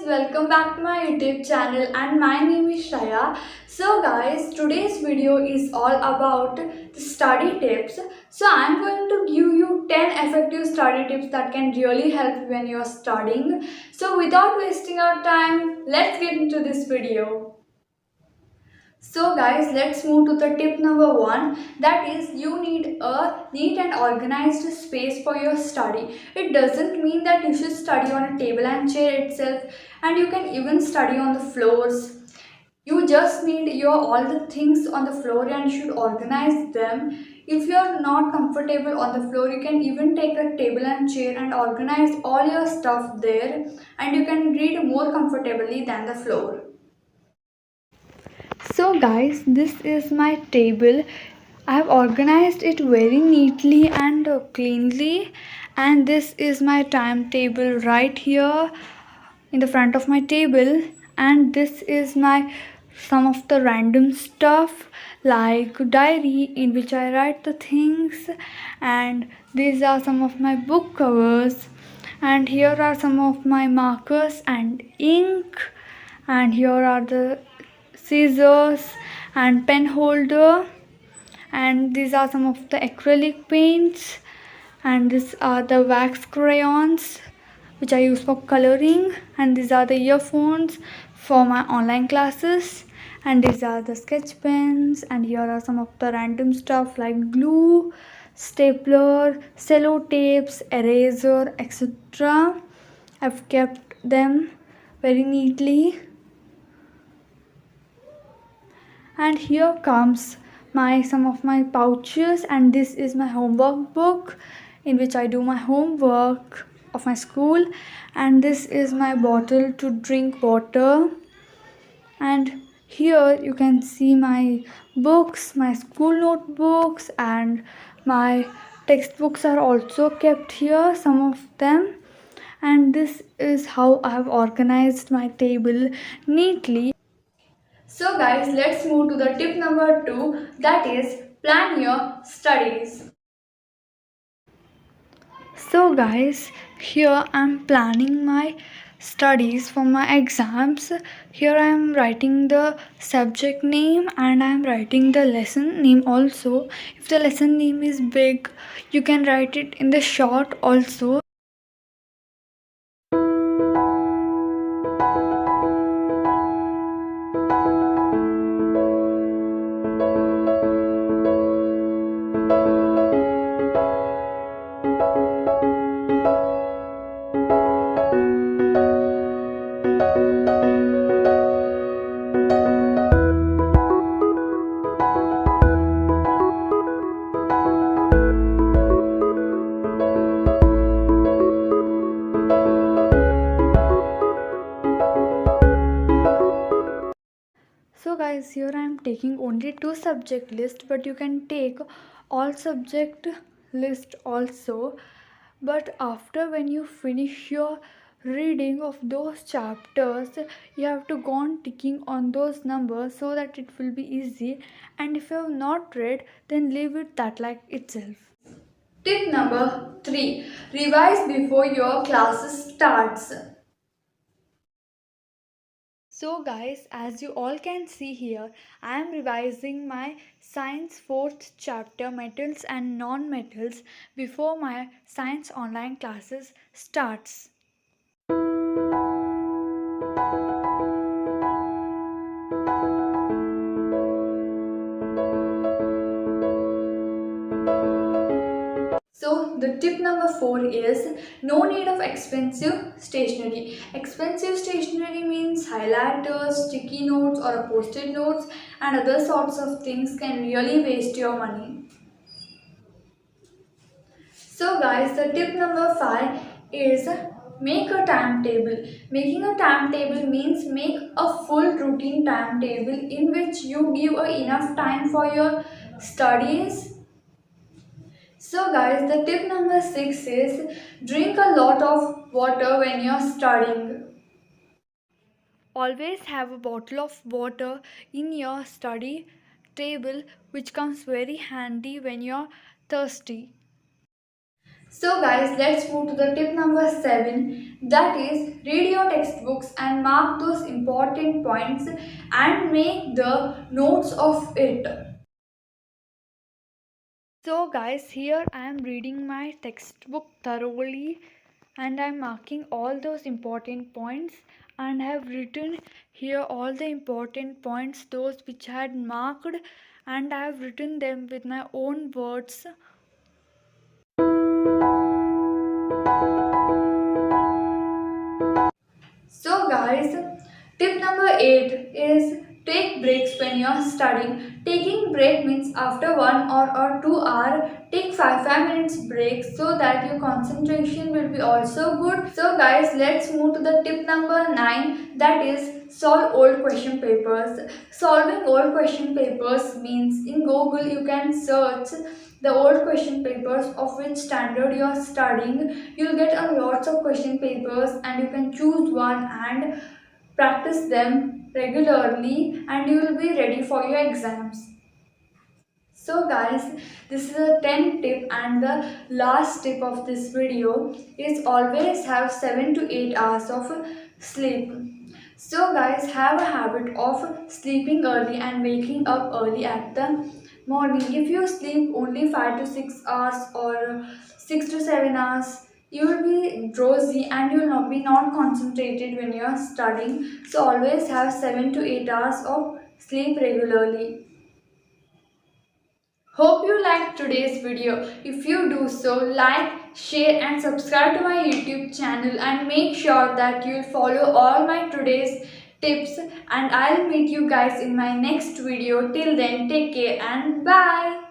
welcome back to my YouTube channel and my name is Shaya. So guys, today's video is all about the study tips. So I'm going to give you 10 effective study tips that can really help when you're studying. So without wasting our time, let's get into this video. So guys, let's move to the tip number 1, that is you need a neat and organized space for your study. It doesn't mean that you should study on a table and chair itself, and you can even study on the floors. You just need your all the things on the floor and you should organize them. If you're not comfortable on the floor, you can even take a table and chair and organize all your stuff there, and you can read more comfortably than the floor. So guys, this is my table. I have organized it very neatly and cleanly, and this is my timetable right here in the front of my table, and this is my some of the random stuff like diary in which I write the things, and these are some of my book covers, and here are some of my markers and ink, and here are the scissors and pen holder, and these are some of the acrylic paints, and these are the wax crayons which I use for coloring, and these are the earphones for my online classes, and these are the sketch pens, and here are some of the random stuff like glue, stapler, cello tapes, eraser, etc. I've kept them very neatly. And here comes my some of my pouches, and this is my homework book in which I do my homework of my school, and this is my bottle to drink water, and here you can see my books, my school notebooks, and my textbooks are also kept here, some of them, and this is how I have organized my table neatly. So guys, let's move to the tip number 2, that is plan your studies. So guys, here I'm planning my studies for my exams. Here I am writing the subject name and I am writing the lesson name also. If the lesson name is big, you can write it in the short also. So guys, here I am taking only 2 subject list, but you can take all subject list also. But after when you finish your reading of those chapters, you have to go on ticking on those numbers so that it will be easy, and if you have not read, then leave it that like itself. Tip number 3, revise before your classes starts. So guys, as you all can see here, I am revising my science 4th chapter, metals and non-metals, before my science online classes starts. So the tip number 4 is no need of expensive stationery. Expensive stationery means highlighters, sticky notes or a post-it notes and other sorts of things can really waste your money. So guys, the tip number 5 is make a timetable. Making a timetable means make a full routine timetable in which you give enough time for your studies. So guys, the tip number 6 is drink a lot of water when you're studying. Always have a bottle of water in your study table, which comes very handy when you're thirsty. So guys, let's move to the tip number 7, that is read your textbooks and mark those important points and make the notes of it. So guys, here I am reading my textbook thoroughly and I am marking all those important points, and I have written here all the important points, those which I had marked, and I have written them with my own words. So guys, tip number 8 is take breaks when you are studying. Taking break means after 1 or 2 hours, take 5 minutes break so that your concentration will be also good. So guys, let's move to the tip number 9, that is solve old question papers. Solving old question papers means in Google you can search the old question papers of which standard you are studying. You'll get a lots of question papers and you can choose one and practice them regularly and you will be ready for your exams. So guys, this is a 10th tip and the last tip of this video is always have 7 to 8 hours of sleep. So guys, have a habit of sleeping early and waking up early at the morning. If you sleep only 5 to 6 hours or 6 to 7 hours, you will be drowsy and you will not be not concentrated when you are studying. So always have 7 to 8 hours of sleep regularly. Hope you liked today's video. If you do so, like, share and subscribe to my YouTube channel and make sure that you'll follow all my today's tips, and I'll meet you guys in my next video. Till then, take care and bye.